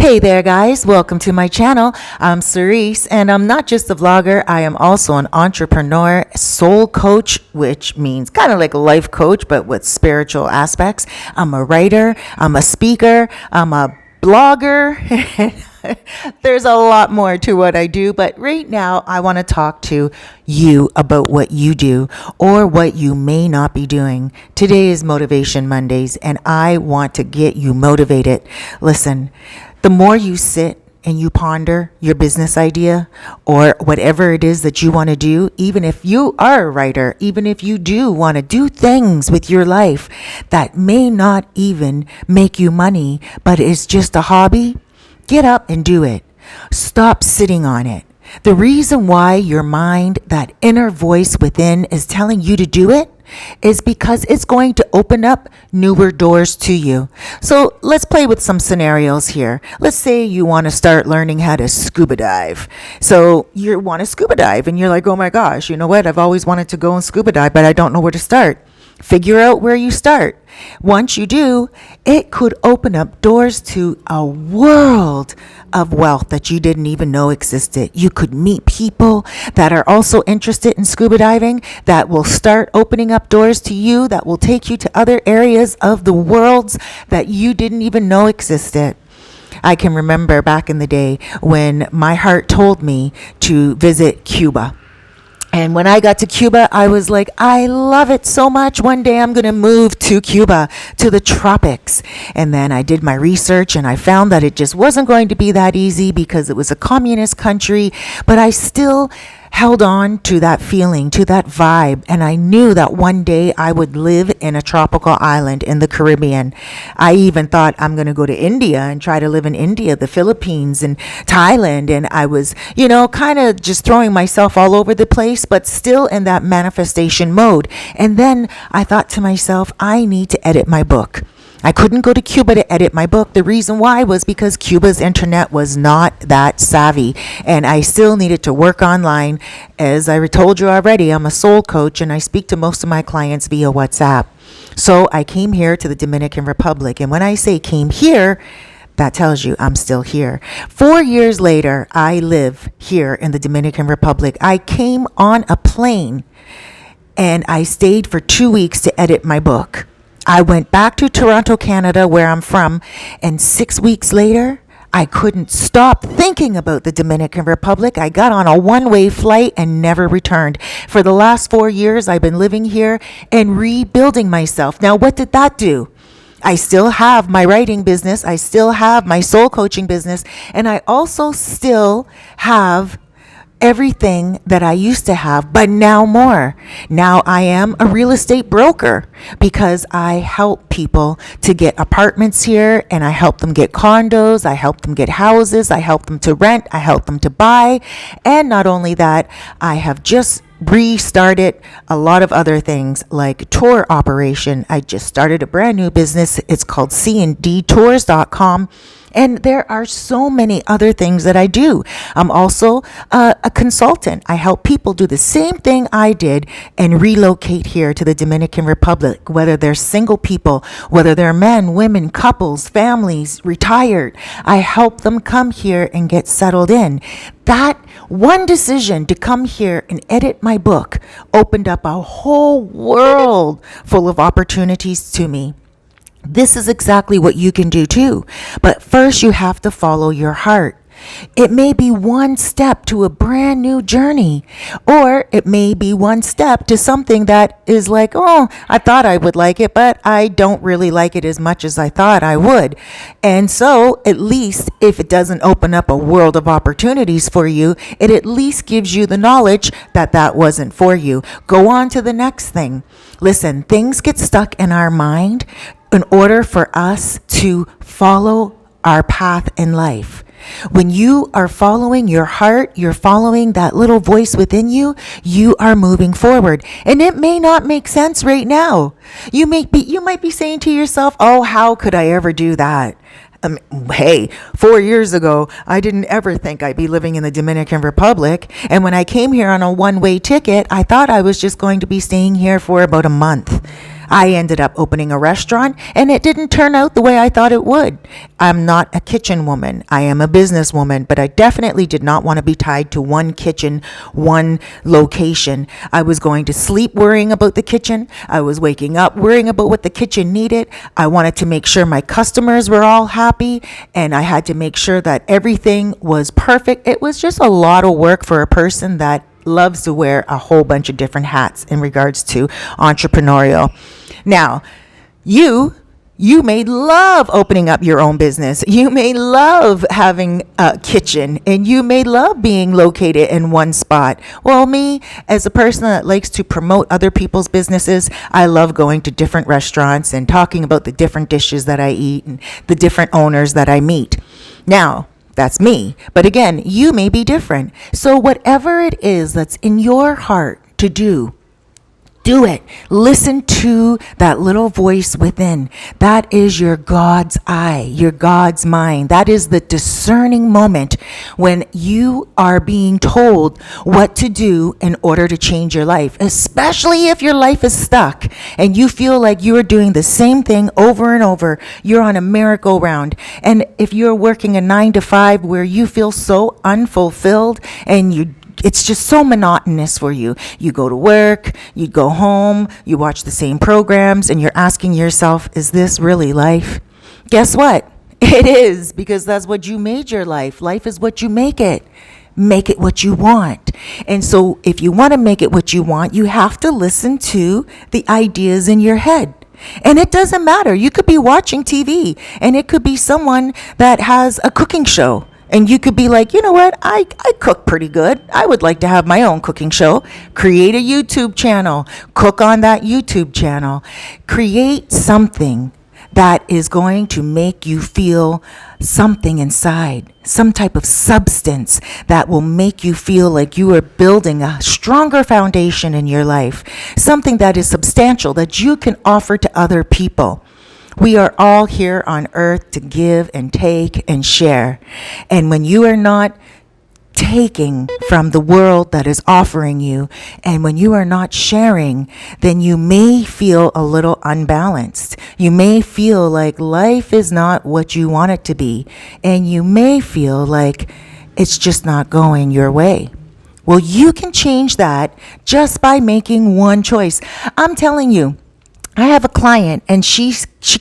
Hey there, guys. Welcome to my channel. I'm Cerise, and I'm not just a vlogger. I am also an entrepreneur, soul coach, which means kind of like a life coach, but with spiritual aspects. I'm a writer. I'm a speaker. I'm a blogger. There's a lot more to what I do, but right now I want to talk to you about what you do or what you may not be doing. Today is Motivation Mondays, and I want to get you motivated. Listen, the more you sit and you ponder your business idea or whatever it is that you want to do, even if you are a writer, even if you do want to do things with your life that may not even make you money, but it's just a hobby, get up and do it. Stop sitting on it. The reason why your mind, that inner voice within, is telling you to do it is because it's going to open up newer doors to you. So let's play with some scenarios here. Let's say you want to start learning how to scuba dive. So you want to scuba dive and you're like, oh my gosh, you know what? I've always wanted to go and scuba dive, but I don't know where to start. Figure out where you start. Once you do, it could open up doors to a world of wealth that you didn't even know existed. You could meet people that are also interested in scuba diving that will start opening up doors to you, that will take you to other areas of the worlds that you didn't even know existed. I can remember back in the day when my heart told me to visit Cuba. And when I got to Cuba, I was like, I love it so much. One day I'm going to move to Cuba, to the tropics. And then I did my research and I found that it just wasn't going to be that easy because it was a communist country. But I still held on to that feeling, to that vibe. And I knew that one day I would live in a tropical island in the Caribbean. I even thought I'm going to go to India and try to live in India, the Philippines and Thailand. And I was, kind of just throwing myself all over the place, but still in that manifestation mode. And then I thought to myself, I need to edit my book. I couldn't go to Cuba to edit my book. The reason why was because Cuba's internet was not that savvy, and I still needed to work online. As I told you already, I'm a soul coach, and I speak to most of my clients via WhatsApp. So I came here to the Dominican Republic, and when I say came here, that tells you I'm still here. 4 years later, I live here in the Dominican Republic. I came on a plane, and I stayed for 2 weeks to edit my book. I went back to Toronto, Canada, where I'm from, and 6 weeks later, I couldn't stop thinking about the Dominican Republic. I got on a one-way flight and never returned. For the last 4 years, I've been living here and rebuilding myself. Now, what did that do? I still have my writing business. I still have my soul coaching business. And I also still have everything that I used to have, but now more. Now I am a real estate broker because I help people to get apartments here, and I help them get condos, I help them get houses, I help them to rent, I help them to buy. And not only that, I have just restarted a lot of other things like tour operation. I just started a brand new business. It's called cndtours.com. And there are so many other things that I do. I'm also a consultant. I help people do the same thing I did and relocate here to the Dominican Republic, whether they're single people, whether they're men, women, couples, families, retired. I help them come here and get settled in. That one decision to come here and edit my book opened up a whole world full of opportunities to me. This is exactly what you can do too. But first you have to follow your heart. It may be one step to a brand new journey, or it may be one step to something that is like, oh, I thought I would like it, but I don't really like it as much as I thought I would. And so at least if it doesn't open up a world of opportunities for you, it at least gives you the knowledge that that wasn't for you. Go on to the next thing. Listen, things get stuck in our mind in order for us to follow our path in life. When you are following your heart, you're following that little voice within you, you are moving forward. And it may not make sense right now. You might be saying to yourself, oh, how could I ever do that? Hey, 4 years ago, I didn't ever think I'd be living in the Dominican Republic. And when I came here on a one-way ticket, I thought I was just going to be staying here for about a month. I ended up opening a restaurant, and it didn't turn out the way I thought it would. I'm not a kitchen woman. I am a business woman, but I definitely did not want to be tied to one kitchen, one location. I was going to sleep worrying about the kitchen. I was waking up worrying about what the kitchen needed. I wanted to make sure my customers were all happy, and I had to make sure that everything was perfect. It was just a lot of work for a person that loves to wear a whole bunch of different hats in regards to entrepreneurial. Now, you may love opening up your own business. You may love having a kitchen, and you may love being located in one spot. Well, me, as a person that likes to promote other people's businesses, I love going to different restaurants and talking about the different dishes that I eat and the different owners that I meet. Now, that's me. But again, you may be different. So whatever it is that's in your heart to do it. Listen to that little voice within. That is your God's eye, your God's mind. That is the discerning moment when you are being told what to do in order to change your life, especially if your life is stuck and you feel like you are doing the same thing over and over. You're on a merry-go-round. And if you're working a 9 to 5 where you feel so unfulfilled and it's just so monotonous for you. You go to work, you go home, you watch the same programs, and you're asking yourself, is this really life? Guess what? It is, because that's what you made your life. Life is what you make it. Make it what you want. And so if you want to make it what you want, you have to listen to the ideas in your head. And it doesn't matter. You could be watching TV, and it could be someone that has a cooking show. And you could be like, you know what, I cook pretty good. I would like to have my own cooking show. Create a YouTube channel. Cook on that YouTube channel. Create something that is going to make you feel something inside, some type of substance that will make you feel like you are building a stronger foundation in your life, something that is substantial that you can offer to other people. We are all here on earth to give and take and share. And when you are not taking from the world that is offering you, and when you are not sharing, then you may feel a little unbalanced. You may feel like life is not what you want it to be. And you may feel like it's just not going your way. Well, you can change that just by making one choice. I'm telling you, I have a client, and she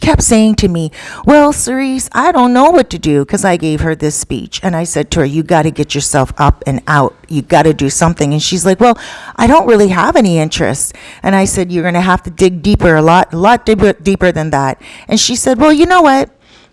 kept saying to me, well, Cerise, I don't know what to do, because I gave her this speech. And I said to her, you got to get yourself up and out. You got to do something. And she's like, well, I don't really have any interest. And I said, you're going to have to dig deeper, a lot deeper than that. And she said, well, you know what?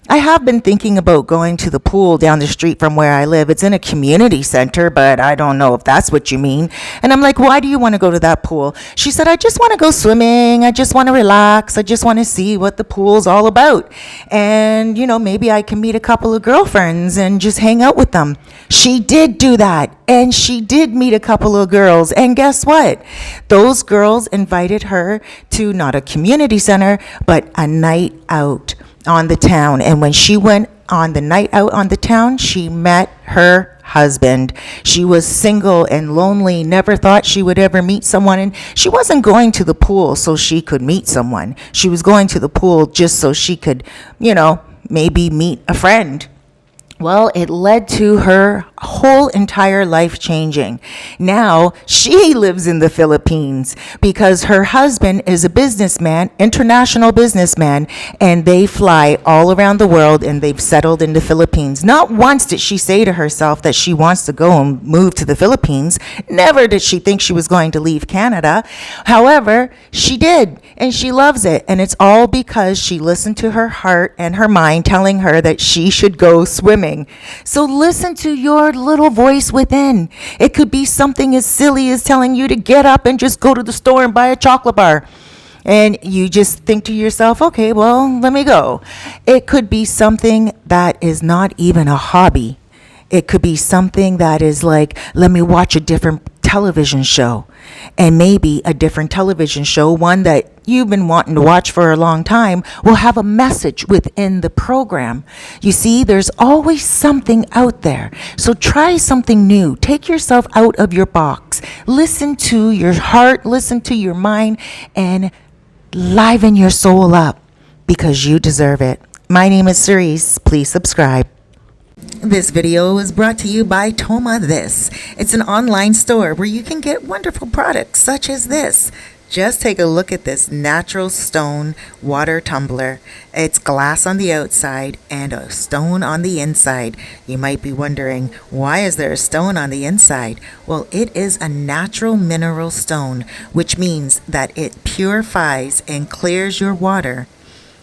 I have been thinking about going to the pool down the street from where I live. It's in a community center, but I don't know if that's what you mean. And I'm like, why do you want to go to that pool? She said, I just want to go swimming. I just want to relax. I just want to see what the pool's all about. And, maybe I can meet a couple of girlfriends and just hang out with them. She did do that. And she did meet a couple of girls. And guess what? Those girls invited her to not a community center, but a night out on the town. And when she went on the night out on the town, she met her husband. She was single and lonely, never thought she would ever meet someone. And she wasn't going to the pool so she could meet someone. She was going to the pool just so she could, maybe meet a friend. Well, it led to her whole entire life changing. Now she lives in the Philippines because her husband is a businessman, international businessman, and they fly all around the world, and they've settled in the Philippines. Not once did she say to herself that she wants to go and move to the Philippines. Never did she think she was going to leave Canada. However, she did, and she loves it. And it's all because she listened to her heart and her mind telling her that she should go swimming. So listen to your little voice within. It could be something as silly as telling you to get up and just go to the store and buy a chocolate bar. And you just think to yourself, okay, well, let me go. It could be something that is not even a hobby. It could be something that is like, let me watch a different television show, and maybe a different television show, one that you've been wanting to watch for a long time, will have a message within the program. You see, there's always something out there. So try something new. Take yourself out of your box. Listen to your heart, listen to your mind, and Liven your soul up because you deserve it. My name is Cerise. Please subscribe. This video is brought to you by Toma This. It's an online store where you can get wonderful products such as this. Just take a look at this natural stone water tumbler. It's glass on the outside and a stone on the inside. You might be wondering, why is there a stone on the inside? Well, it is a natural mineral stone, which means that it purifies and clears your water.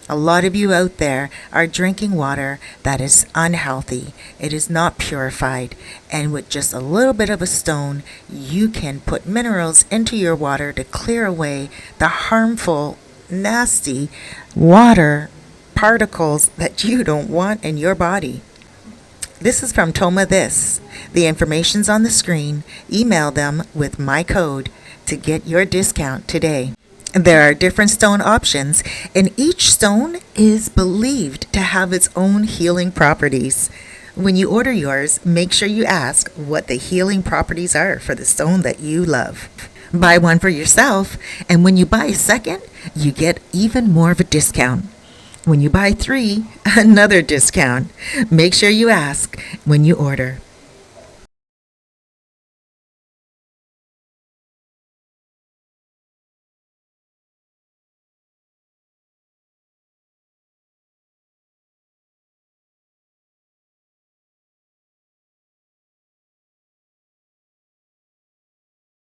A lot of you out there are drinking water that is unhealthy. It is not purified. And with just a little bit of a stone, you can put minerals into your water to clear away the harmful, nasty water particles that you don't want in your body. This is from Toma This. The information's on the screen. Email them with my code to get your discount today. There are different stone options, and each stone is believed to have its own healing properties. When you order yours, make sure you ask what the healing properties are for the stone that you love. Buy one for yourself, and when you buy a second, you get even more of a discount. When you buy three, another discount. Make sure you ask when you order.